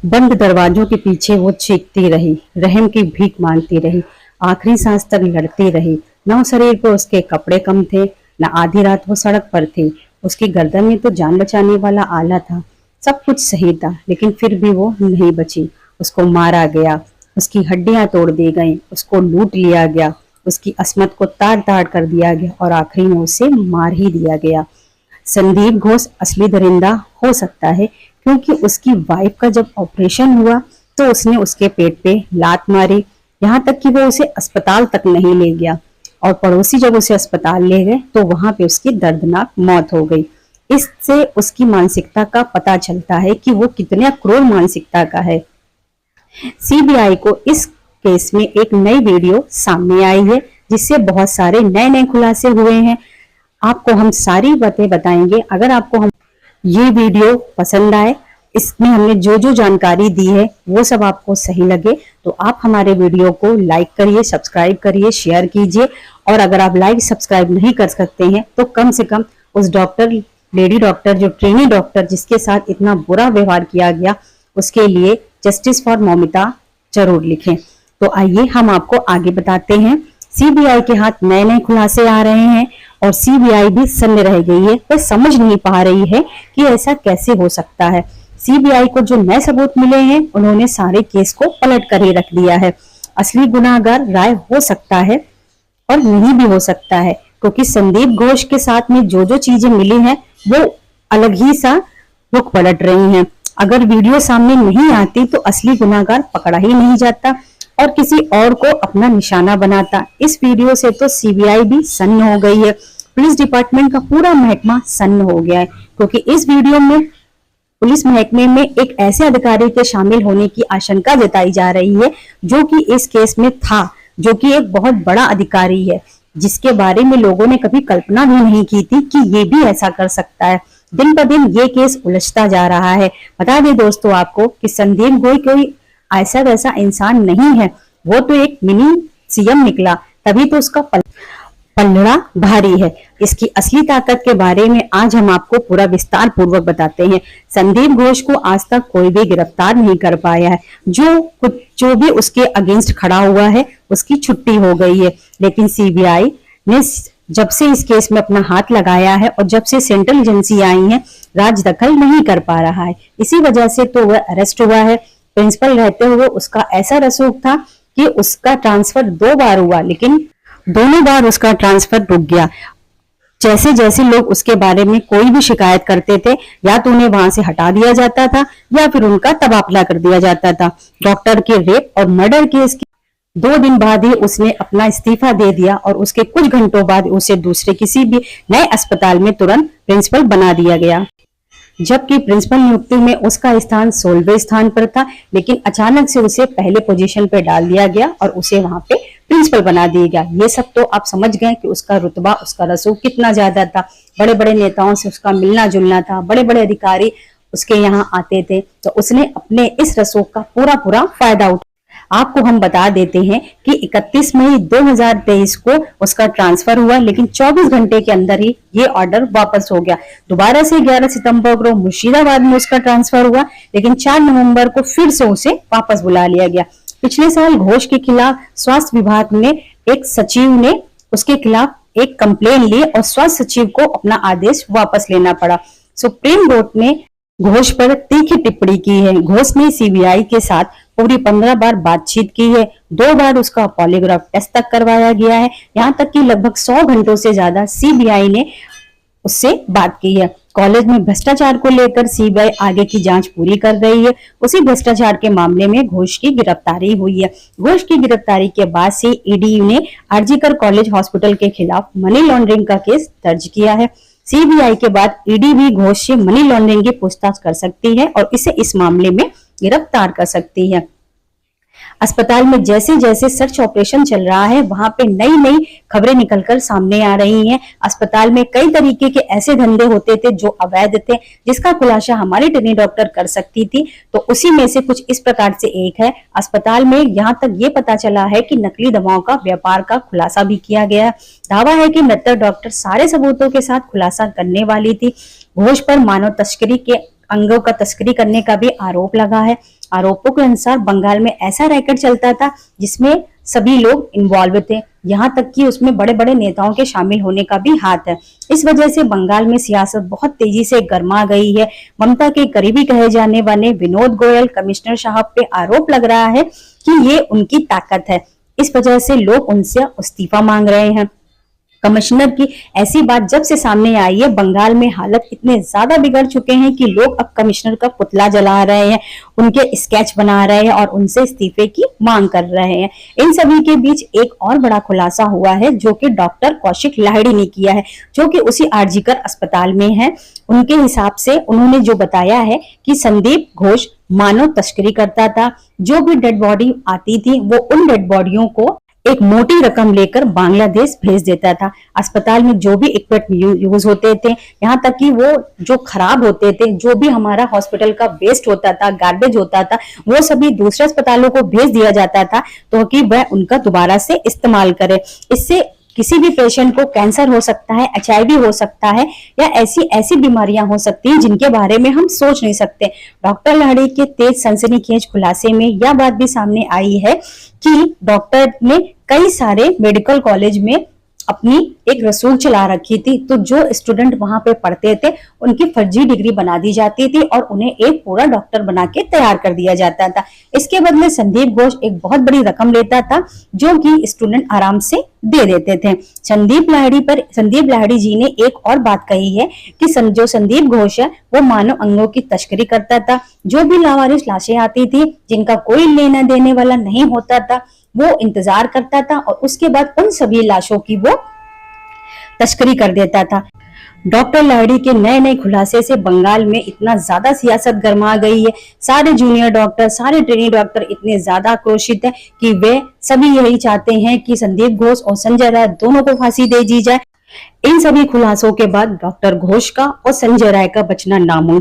बंद दरवाजों के पीछे वो चीखती रही, रहम की भीख मांगती रही, आखिरी सांस तक लड़ती रही। न उस शरीर पर उसके कपड़े कम थे, न आधी रात वो सड़क पर थी। उसकी गर्दन में तो जान बचाने वाला आला था। सब कुछ सही था, लेकिन फिर भी वो नहीं बची। उसको मारा गया, उसकी हड्डियां तोड़ दी गईं, उसको लूट लिया गया, उसकी अस्मत को ताड़ ताड़ कर दिया गया और आखिरी में उसे मार ही दिया गया। संदीप घोष असली दरिंदा हो सकता है, क्योंकि उसकी वाइफ का जब ऑपरेशन हुआ तो उसने उसके पेट पे लात मारी, यहाँ तक कि वो उसे अस्पताल तक नहीं ले गया। और पड़ोसी जब उसे अस्पताल ले गए तो वहां पे उसकी दर्दनाक मौत हो गई। इससे उसकी मानसिकता का पता चलता है कि वो कितने क्रूर मानसिकता का है। सीबीआई को इस केस में एक नई वीडियो सामने आई है, जिससे बहुत सारे नए नए खुलासे हुए हैं। आपको हम सारी बातें बताएंगे। अगर आपको हम ये वीडियो पसंद आए, इसमें हमने जो जो जानकारी दी है वो सब आपको सही लगे, तो आप हमारे वीडियो को लाइक करिए, सब्सक्राइब करिए, शेयर कीजिए। और अगर आप लाइक सब्सक्राइब नहीं कर सकते हैं तो कम से कम उस डॉक्टर, लेडी डॉक्टर, जो ट्रेनी डॉक्टर जिसके साथ इतना बुरा व्यवहार किया गया, उसके लिए जस्टिस फॉर मौमिता जरूर लिखें। तो आइए हम आपको आगे बताते हैं। सीबीआई के हाथ नए नए खुलासे आ रहे हैं और सीबीआई भी सन्न रह गई है। वह समझ नहीं पा रही है कि ऐसा कैसे हो सकता है। सीबीआई को जो नए सबूत मिले हैं, उन्होंने सारे केस को पलट कर ही रख दिया है। असली गुनाहगार राय हो सकता है और नहीं भी हो सकता है, क्योंकि संदीप घोष के साथ में जो जो चीजें मिली हैं वो अलग ही सा रुख पलट रही हैं। अगर वीडियो सामने नहीं आती तो असली गुनाहगार पकड़ा ही नहीं जाता और किसी और को अपना निशाना बनाता। इस वीडियो से तो सीबीआई भी सन्न हो गई है, पुलिस डिपार्टमेंट का पूरा महकमा सन्न हो गया है, क्योंकि इस वीडियो में पुलिस महकमे में एक ऐसे अधिकारी के शामिल होने की आशंका जताई जा रही है जो कि इस केस में था, जो कि एक बहुत बड़ा अधिकारी है, जिसके बारे में लोगों ने कभी कल्पना भी नहीं की थी कि ये भी ऐसा कर सकता है। दिन ब दिन ये केस उलझता जा रहा है। बता दें दोस्तों आपको कि संदीप घोष कोई ऐसा वैसा इंसान नहीं है, वो तो एक मिनी सीएम निकला, तभी तो उसका पलड़ा भारी है। इसकी असली ताकत के बारे में आज हम आपको पूरा विस्तार पूर्वक बताते हैं। संदीप घोष को आज तक कोई भी गिरफ्तार नहीं कर पाया है। जो भी उसके अगेंस्ट खड़ा हुआ है उसकी छुट्टी हो गई है, लेकिन सीबीआई ने जब से इस केस में अपना हाथ लगाया है और जब से सेंट्रल एजेंसी आई है, राज दखल नहीं कर पा रहा है। इसी वजह से तो वह अरेस्ट हुआ है। प्रिंसिपल रहते हुए उसका ऐसा रसूख था कि उसका ट्रांसफर 2 बार हुआ, लेकिन दोनों बार उसका ट्रांसफर रुक गया। जैसे जैसे लोग उसके बारे में कोई भी शिकायत करते थे, या तो उन्हें वहां से हटा दिया जाता था या फिर उनका तबादला कर दिया जाता था। डॉक्टर के रेप और मर्डर केस के 2 दिन बाद ही उसने अपना इस्तीफा दे दिया और उसके कुछ घंटों बाद उसे दूसरे किसी भी नए अस्पताल में तुरंत प्रिंसिपल बना दिया गया, जबकि प्रिंसिपल नियुक्ति में उसका स्थान 16वें स्थान पर था, लेकिन अचानक से उसे पहले पोजीशन पे डाल दिया गया और उसे वहां पे प्रिंसिपल बना दिया गया। ये सब तो आप समझ गए कि उसका रुतबा, उसका रसूख कितना ज्यादा था। बड़े बड़े नेताओं से उसका मिलना जुलना था, बड़े बड़े अधिकारी उसके यहाँ आते थे, तो उसने अपने इस रसूख का पूरा फायदा उठाया। आपको हम बता देते हैं कि 31 मई 2023 को उसका ट्रांसफर हुआ, लेकिन 24 घंटे के अंदर ही ये ऑर्डर वापस हो गया। दोबारा से 11 सितंबर को मुर्शिदाबाद में उसका ट्रांसफर हुआ, लेकिन 4 नवंबर को फिर से उसे वापस बुला लिया गया। पिछले साल घोष के खिलाफ स्वास्थ्य विभाग में एक सचिव ने उसके खिलाफ एक कंप्लेन ली और स्वास्थ्य सचिव को अपना आदेश वापस लेना पड़ा। सुप्रीम कोर्ट ने घोष पर तीखी टिप्पणी की है। घोष ने सीबीआई के साथ पूरी 15 बार बातचीत की है। 2 बार उसका पॉलीग्राफ टेस्ट तक करवाया गया है। यहाँ तक कि लगभग 100 घंटों से ज्यादा सीबीआई ने उससे बात की है। कॉलेज में भ्रष्टाचार को लेकर सीबीआई आगे की जांच पूरी कर रही है। उसी भ्रष्टाचार के मामले में घोष की गिरफ्तारी हुई है। घोष की गिरफ्तारी के बाद से ईडी ने आरजीकर कॉलेज हॉस्पिटल के खिलाफ मनी लॉन्ड्रिंग का केस दर्ज किया है। सीबीआई के बाद ईडी भी घोष से मनी लॉन्ड्रिंग की पूछताछ कर सकती है और इसे इस मामले में गिरफ्तार कर सकती है। अस्पताल में जैसे जैसे सर्च ऑपरेशन चल रहा है, वहां पे नई नई खबरें निकलकर सामने आ रही हैं। अस्पताल में कई तरीके के ऐसे धंधे होते थे जो अवैध थे, जिसका खुलासा हमारी ट्रेनी डॉक्टर कर सकती थी। तो उसी में से कुछ इस प्रकार से एक है। अस्पताल में यहाँ तक ये पता चला है कि नकली दवाओं का व्यापार का खुलासा भी किया गया। दावा है कि मृतक डॉक्टर सारे सबूतों के साथ खुलासा करने वाली थी। घोष पर मानव तस्करी के अंगों का तस्करी करने का भी आरोप लगा है। आरोपों के अनुसार बंगाल में ऐसा रैकेट चलता था जिसमें सभी लोग इन्वॉल्व थे, यहाँ तक कि उसमें बड़े बड़े नेताओं के शामिल होने का भी हाथ है। इस वजह से बंगाल में सियासत बहुत तेजी से गर्मा गई है। ममता के करीबी कहे जाने वाले विनोद गोयल कमिश्नर साहब पे आरोप लग रहा है कि ये उनकी ताकत है। इस वजह से लोग उनसे इस्तीफा मांग रहे हैं। कमिश्नर की ऐसी बात जब से सामने आई है, बंगाल में हालत इतने ज्यादा बिगड़ चुके हैं कि लोग अब कमिश्नर का पुतला जला रहे हैं, उनके स्केच बना रहे हैं और उनसे इस्तीफे की मांग कर रहे हैं। इन सभी के बीच एक और बड़ा खुलासा हुआ है जो कि डॉक्टर कौशिक लाहिड़ी ने किया है, जो कि उसी आरजीकर अस्पताल में है। उनके हिसाब से उन्होंने जो बताया है कि संदीप घोष मानव तस्करी करता था। जो भी डेड बॉडी आती थी वो उन डेड बॉडियों को एक मोटी रकम लेकर बांग्लादेश भेज देता था। अस्पताल में जो भी इक्विपमेंट यूज होते थे, यहाँ तक कि वो जो खराब होते थे, जो भी हमारा हॉस्पिटल का वेस्ट होता था, गार्बेज होता था, वो सभी दूसरे अस्पतालों को भेज दिया जाता था तो कि वह उनका दोबारा से इस्तेमाल करे। इससे किसी भी पेशेंट को कैंसर हो सकता है, एचआईवी हो सकता है या ऐसी ऐसी बीमारियां हो सकती हैं जिनके बारे में हम सोच नहीं सकते। डॉक्टर लाहिड़ी के तेज सनसनीखेज खुलासे में यह बात भी सामने आई है कि डॉक्टर ने कई सारे मेडिकल कॉलेज में अपनी एक रसूल चला रखी थी, तो जो स्टूडेंट वहां पे पढ़ते थे उनकी फर्जी डिग्री बना दी जाती थी और उन्हें एक पूरा डॉक्टर बना के तैयार कर दिया जाता था। इसके बदले संदीप घोष एक बहुत बड़ी रकम लेता था जो कि स्टूडेंट आराम से दे देते थे। संदीप लाहिड़ी जी ने एक और बात कही है कि जो संदीप घोष है वो मानव अंगों की तस्करी करता था। जो भी लावारिस लाशें आती थी जिनका कोई लेना देने वाला नहीं होता था, वो इंतजार करता था और उसके बाद उन सभी लाशों की वो तस्करी कर देता था। डॉक्टर लाहिड़ी के नए नए खुलासे से बंगाल में इतना ज्यादा सियासत गर्मा गई है। सारे जूनियर डॉक्टर, सारे ट्रेनी डॉक्टर इतने ज्यादा आक्रोशित है कि वे सभी यही चाहते हैं कि संदीप घोष और संजय राय दोनों को फांसी दे दी जाए। इन सभी खुलासों के बाद डॉक्टर घोष का और संजय राय का बचना नामुमकिन